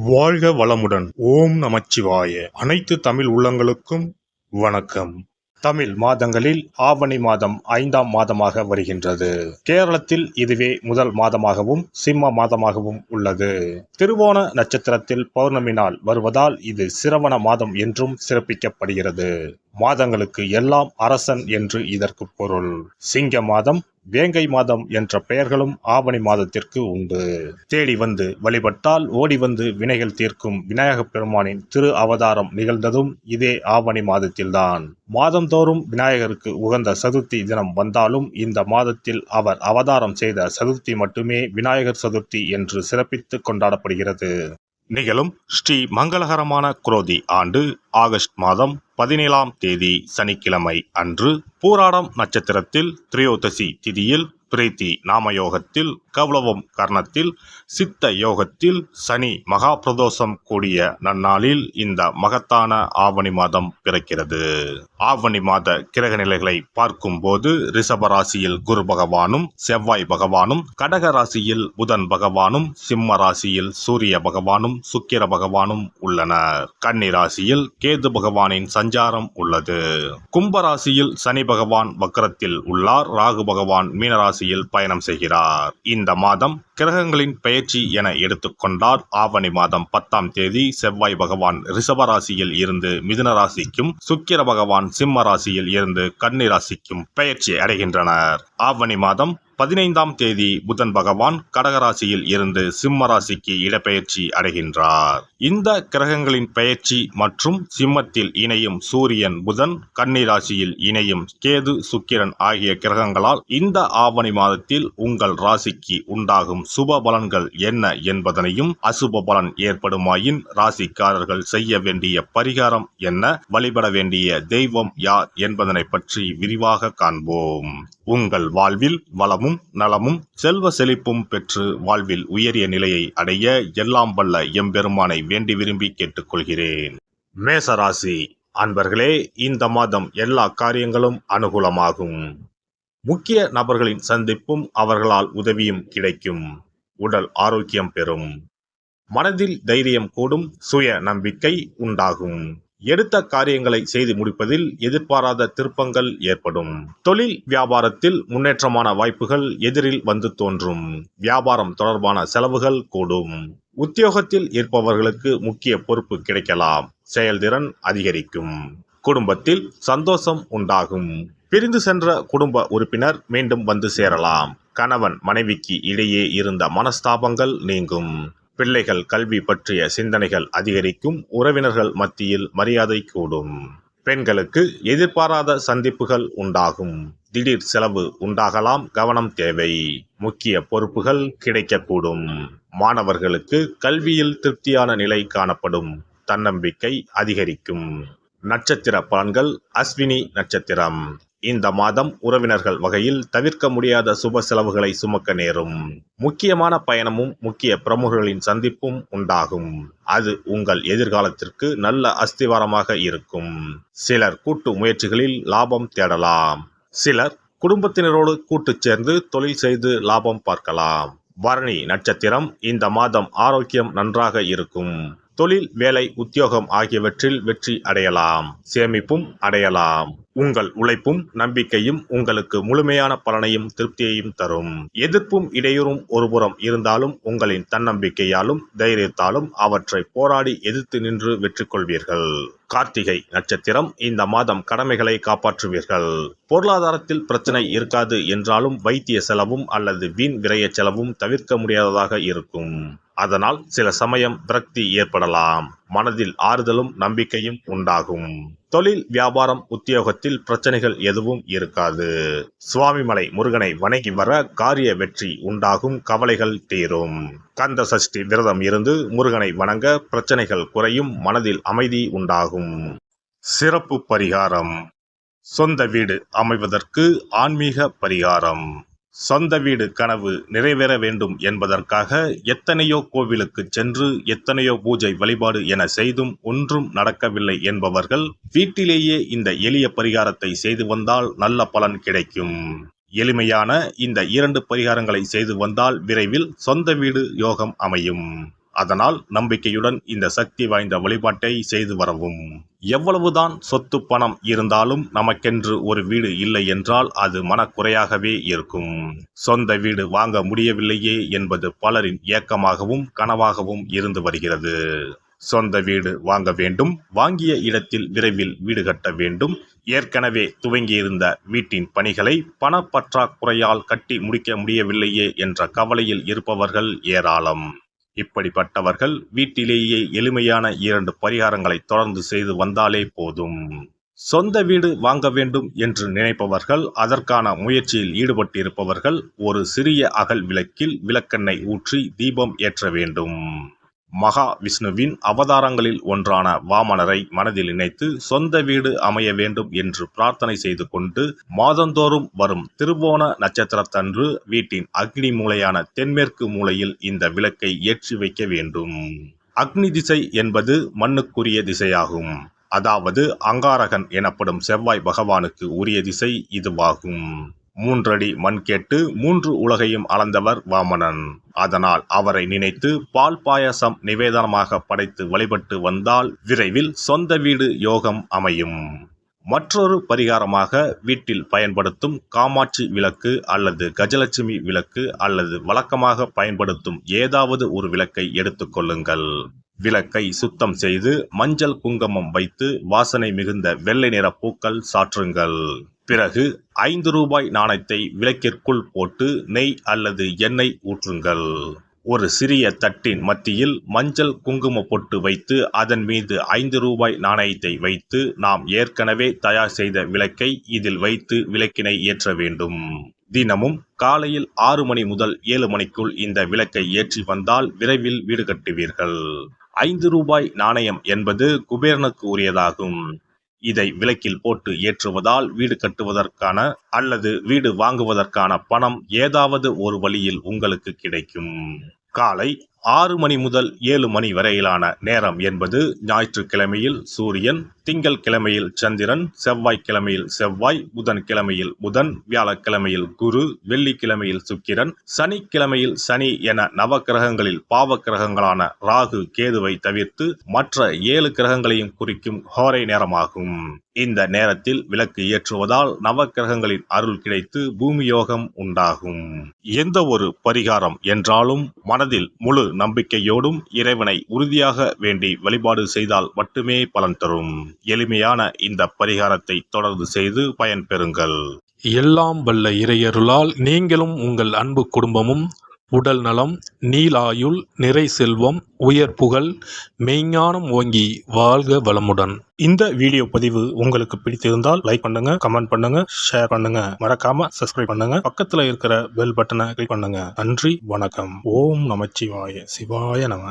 வாழ்க வளமுடன். ஓம் நமச்சிவாய. அனைத்து தமிழ் உள்ளங்களுக்கும் வணக்கம். தமிழ் மாதங்களில் ஆவணி மாதம் 5ஆம் மாதமாக வருகின்றது. கேரளத்தில் இதுவே முதல் மாதமாகவும் சிம்ம மாதமாகவும் உள்ளது. திருவோண நட்சத்திரத்தில் பௌர்ணமி நாள் வருவதால் இது சிரவண மாதம் என்றும் சிறப்பிக்கப்படுகிறது. மாதங்களுக்கு எல்லாம் அரசன் என்று இதற்கு பொருள். சிங்க மாதம், வேங்கை மாதம் என்ற பெயர்களும் ஆவணி மாதத்திற்கு உண்டு. தேடி வந்து வழிபட்டால் ஓடி வந்து வினைகள் தீர்க்கும் விநாயகப் பெருமானின் திரு அவதாரம் நிகழ்ந்ததும் இதே ஆவணி மாதத்தில்தான். மாதந்தோறும் விநாயகருக்கு உகந்த சதுர்த்தி தினம் வந்தாலும் இந்த மாதத்தில் அவர் அவதாரம் செய்த சதுர்த்தி மட்டுமே விநாயகர் சதுர்த்தி என்று சிறப்பித்து கொண்டாடப்படுகிறது. நிகழும் ஸ்ரீ மங்களகரமான குரோதி ஆண்டு ஆகஸ்ட் மாதம் 17ஆம் தேதி சனிக்கிழமை அன்று பூராடம் நட்சத்திரத்தில் திரையோதசி திதியில் பிரீத்தி நாமயோகத்தில் கௌளவம் கர்ணத்தில் சித்த யோகத்தில் சனி மகா பிரதோஷம் கூடிய நன்னாளில் இந்த மகத்தான ஆவணி மாதம் பிறக்கிறது. ஆவணி மாத கிரக நிலைகளை பார்க்கும் போது ரிஷப ராசியில் குரு பகவானும் செவ்வாய் பகவானும், கடக ராசியில் புதன் பகவானும், சிம்ம ராசியில் சூரிய பகவானும் சுக்கிர பகவானும் உள்ளனர். கன்னி ராசியில் கேது பகவானின் சஞ்சாரம் உள்ளது. கும்பராசியில் சனி பகவான் வக்ரத்தில் உள்ளார். ராகு பகவான் மீனராசி பயணம் செய்கிறார். இந்த மாதம் கிரகங்களின் பெயர்ச்சி என எடுத்துக்கொண்டால் ஆவணி மாதம் 10ஆம் தேதி செவ்வாய் பகவான் ரிஷப ராசியில் இருந்து மிதுன ராசிக்கும், சுக்கிர பகவான் சிம்ம ராசியில் இருந்து கன்னி ராசிக்கும் பெயர்ச்சி அடைகின்றனர். ஆவணி மாதம் 15ஆம் தேதி புதன் பகவான் கடகராசியில் இருந்து சிம்ம ராசிக்கு இடப்பெயர்ச்சி அடைகின்றார். இந்த கிரகங்களின் பெயர்ச்சி மற்றும் சிம்மத்தில் இணையும் சூரியன் புதன், கன்னி ராசியில் இணையும் கேது சுக்கிரன் ஆகிய கிரகங்களால் இந்த ஆவணி மாதத்தில் உங்கள் ராசிக்கு உண்டாகும் சுப பலன்கள் என்ன என்பதனையும், அசுப பலன் ஏற்படுமாயின் ராசிக்காரர்கள் செய்ய வேண்டிய பரிகாரம் என்ன, வழிபட வேண்டிய தெய்வம் யார் என்பதனை பற்றி விரிவாக காண்போம். உங்கள் வாழ்வில் வளமும் நலமும் செல்வ செழிப்பும் பெற்று வாழ்வில் உயரிய நிலையை அடைய எல்லாம் வல்ல எம்பெருமானை வேண்டி விரும்பி கேட்டுக்கொள்கிறேன். மேசராசி அன்பர்களே, இந்த மாதம் எல்லா காரியங்களும் அனுகூலமாகும். முக்கிய நபர்களின் சந்திப்பும் அவர்களால் உதவியும் கிடைக்கும். உடல் ஆரோக்கியம் பெறும். மனதில் தைரியம் கூடும். சுய நம்பிக்கை உண்டாகும். எடுத்த காரியங்களை செய்து முடிப்பதில் எதிர்பாராத திருப்பங்கள் ஏற்படும். தொழில் வியாபாரத்தில் முன்னேற்றமான வாய்ப்புகள் எதிரில் வந்து தோன்றும். வியாபாரம் தொடர்பான செலவுகள் கூடும். உத்தியோகத்தில் இருப்பவர்களுக்கு முக்கிய பொறுப்பு கிடைக்கலாம். செயல்திறன் அதிகரிக்கும். குடும்பத்தில் சந்தோஷம் உண்டாகும். பிரிந்து சென்ற குடும்ப உறுப்பினர் மீண்டும் வந்து சேரலாம். கணவன் மனைவிக்கு இடையே இருந்த மனஸ்தாபங்கள் நீங்கும். பிள்ளைகள் கல்வி பற்றிய சிந்தனைகள் அதிகரிக்கும். உறவினர்கள் மத்தியில் மரியாதை கூடும். பெண்களுக்கு எதிர்பாராத சந்திப்புகள் உண்டாகும். திடீர் செலவு உண்டாகலாம். கவனம் தேவை. முக்கிய பொறுப்புகள் கிடைக்கக்கூடும். மாணவர்களுக்கு கல்வியில் திருப்தியான நிலை காணப்படும். தன்னம்பிக்கை அதிகரிக்கும். நட்சத்திர பலன்கள். அஸ்வினி நட்சத்திரம். இந்த மாதம் உறவினர்கள் வகையில் தவிர்க்க முடியாத சுப செலவுகளை சுமக்க நேரும். முக்கியமான பயணமும் முக்கிய பிரமுகர்களின் சந்திப்பும் உண்டாகும். அது உங்கள் எதிர்காலத்திற்கு நல்ல அஸ்திவாரமாக இருக்கும். சிலர் கூட்டு முயற்சிகளில் லாபம் தேடலாம். சிலர் குடும்பத்தினரோடு கூட்டு சேர்ந்து தொழில் செய்து லாபம் பார்க்கலாம். பரணி நட்சத்திரம். இந்த மாதம் ஆரோக்கியம் நன்றாக இருக்கும். தொழில், வேலை, உத்தியோகம் ஆகியவற்றில் வெற்றி அடையலாம். சேமிப்பும் அடையலாம். உங்கள் உழைப்பும் நம்பிக்கையும் உங்களுக்கு முழுமையான பலனையும் திருப்தியையும் தரும். எதிர்ப்பும் இடையூறும் ஒருபுறம் இருந்தாலும் உங்களின் தன்னம்பிக்கையாலும் தைரியத்தாலும் அவற்றை போராடி எதிர்த்து நின்று வெற்றி கொள்வீர்கள். கார்த்திகை நட்சத்திரம். இந்த மாதம் கடமைகளை காப்பாற்றுவீர்கள். பொருளாதாரத்தில் பிரச்சனை இருக்காது என்றாலும் வைத்திய செலவும் அல்லது வீண் விரய செலவும் தவிர்க்க முடியாததாக இருக்கும். அதனால் சில சமயம் விரக்தி ஏற்படலாம். மனதில் ஆறுதலும் நம்பிக்கையும் உண்டாகும். தொழில், வியாபாரம், உத்தியோகத்தில் பிரச்சனைகள் எதுவும் இருக்காது. சுவாமிமலை முருகனை வணங்கி வர காரிய வெற்றி உண்டாகும். கவலைகள் தீரும். கந்த சஷ்டி விரதம் இருந்து முருகனை வணங்க பிரச்சனைகள் குறையும். மனதில் அமைதி உண்டாகும். சிறப்பு பரிகாரம். சொந்த வீடு அமைவதற்கு ஆன்மீக பரிகாரம். சொந்த வீடு கனவு நிறைவேற வேண்டும் என்பதற்காக எத்தனையோ கோவிலுக்கு சென்று எத்தனையோ பூஜை வழிபாடு என செய்தும் ஒன்றும் நடக்கவில்லை என்பவர்கள் வீட்டிலேயே இந்த எளிய பரிகாரத்தை செய்து வந்தால் நல்ல பலன் கிடைக்கும். எளிமையான இந்த 2 பரிகாரங்களை செய்து வந்தால் விரைவில் சொந்த வீடு யோகம் அமையும். அதனால் நம்பிக்கையுடன் இந்த சக்தி வாய்ந்த வழிபாட்டை செய்து வரவும். எவ்வளவுதான் சொத்து பணம் இருந்தாலும் நமக்கென்று ஒரு வீடு இல்லை என்றால் அது மனக்குறையாகவே இருக்கும். சொந்த வீடு வாங்க முடியவில்லையே என்பது பலரின் ஏக்கமாகவும் கனவாகவும் இருந்து வருகிறது. சொந்த வீடு வாங்க வேண்டும், வாங்கிய இடத்தில் விரைவில் வீடு கட்ட வேண்டும், ஏற்கனவே துவங்கியிருந்த வீட்டின் பணிகளை பணப்பற்றாக்குறையால் கட்டி முடிக்க முடியவில்லையே என்ற கவலையில் இருப்பவர்கள் ஏராளம். இப்படிப்பட்டவர்கள் வீட்டிலேயே எளிமையான 2 பரிகாரங்களை தொடர்ந்து செய்து வந்தாலே போதும். சொந்த வீடு வாங்க வேண்டும் என்று நினைப்பவர்கள், அதற்கான முயற்சியில் ஈடுபட்டிருப்பவர்கள் ஒரு சிறிய அகல் விளக்கில் விளக்கெண்ணெய் ஊற்றி தீபம் ஏற்ற வேண்டும். மகா விஷ்ணுவின் அவதாரங்களில் ஒன்றான வாமனரை மனதில் நினைத்து சொந்த வீடு அமைய வேண்டும் என்று பிரார்த்தனை செய்து கொண்டு மாதந்தோறும் வரும் திருவோண நட்சத்திரத்தன்று வீட்டின் அக்னி மூலையான தென்மேற்கு மூலையில் இந்த விளக்கை ஏற்றி வைக்க வேண்டும். அக்னி திசை என்பது மண்ணுக்குரிய திசையாகும். அதாவது அங்காரகன் எனப்படும் செவ்வாய் பகவானுக்கு உரிய திசை இதுவாகும். 3 அடி மண் கேட்டு 3 உலகையும் அளந்தவர் வாமனன். அதனால் அவரை நினைத்து பால் பாயசம் நிவேதனமாக படைத்து வழிபட்டு வந்தால் விரைவில் சொந்த வீடு யோகம் அமையும். மற்றொரு பரிகாரமாக வீட்டில் பயன்படுத்தும் காமாட்சி விளக்கு அல்லது கஜலட்சுமி விளக்கு அல்லது வழக்கமாக பயன்படுத்தும் ஏதாவது ஒரு விளக்கை எடுத்துக்கொள்ளுங்கள். விளக்கை சுத்தம் செய்து மஞ்சள் குங்குமம் வைத்து வாசனை மிகுந்த வெள்ளை நிற பூக்கள் சாற்றுங்கள். பிறகு 5 ரூபாய் நாணயத்தை விளக்கிற்குள் போட்டு நெய் அல்லது எண்ணெய் ஊற்றுங்கள். ஒரு சிறிய தட்டின் மத்தியில் மஞ்சள் குங்கும பொட்டு வைத்து அதன் மீது 5 ரூபாய் நாணயத்தை வைத்து நாம் ஏற்கனவே தயார் செய்த விளக்கை இதில் வைத்து விளக்கினை ஏற்ற வேண்டும். தினமும் காலையில் 6 மணி முதல் 7 மணிக்குள் இந்த விளக்கை ஏற்றி வந்தால் விரைவில் வீடு கட்டுவீர்கள். 5 ரூபாய் நாணயம் என்பது குபேரனுக்கு உரியதாகும். இதை விளக்கில் போட்டு ஏற்றுவதால் வீடு கட்டுவதற்கான அல்லது வீடு வாங்குவதற்கான பணம் ஏதாவது ஒரு வழியில் உங்களுக்கு கிடைக்கும். காலை 6 மணி முதல் 7 மணி வரையிலான நேரம் என்பது ஞாயிற்றுக்கிழமையில் சூரியன், திங்கள் கிழமையில் சந்திரன், செவ்வாய்க்கிழமையில் செவ்வாய், புதன் கிழமையில் புதன், வியாழக்கிழமையில் குரு, வெள்ளிக்கிழமையில் சுக்கிரன், சனிக்கிழமையில் சனி என நவக்கிரகங்களில் பாவ கிரகங்களான ராகு கேதுவை தவிர்த்து மற்ற 7 கிரகங்களையும் குறிக்கும் ஹோரை நேரமாகும். இந்த நேரத்தில் விளக்கு ஏற்றுவதால் நவக்கிரகங்களின் அருள் கிடைத்து பூமி யோகம் உண்டாகும். எந்த ஒரு பரிகாரம் என்றாலும் மனதில் முழு நம்பிக்கையோடும் இறைவனை உறுதியாக வேண்டி வழிபாடு செய்தால் மட்டுமே பலன் தரும். எளிமையான இந்த பரிகாரத்தை தொடர்ந்து செய்து பயன் பெறுங்கள். எல்லாம் வல்ல இறையருளால் நீங்களும் உங்கள் அன்பு குடும்பமும் உடல் நலம், நீலாயுள், நிறை செல்வம், உயர் புகழ், மெய்ஞானம் ஓங்கி வாழ்க வளமுடன். இந்த வீடியோ பதிவு உங்களுக்கு பிடித்திருந்தால் லைக் பண்ணுங்க, கமெண்ட் பண்ணுங்க, ஷேர் பண்ணுங்க, மறக்காம சப்ஸ்கிரைப் பண்ணுங்க, பக்கத்துல இருக்கிற பெல் பட்டனை கிளிக் பண்ணுங்க. நன்றி, வணக்கம். ஓம் நமச்சிவாய, சிவாய நம.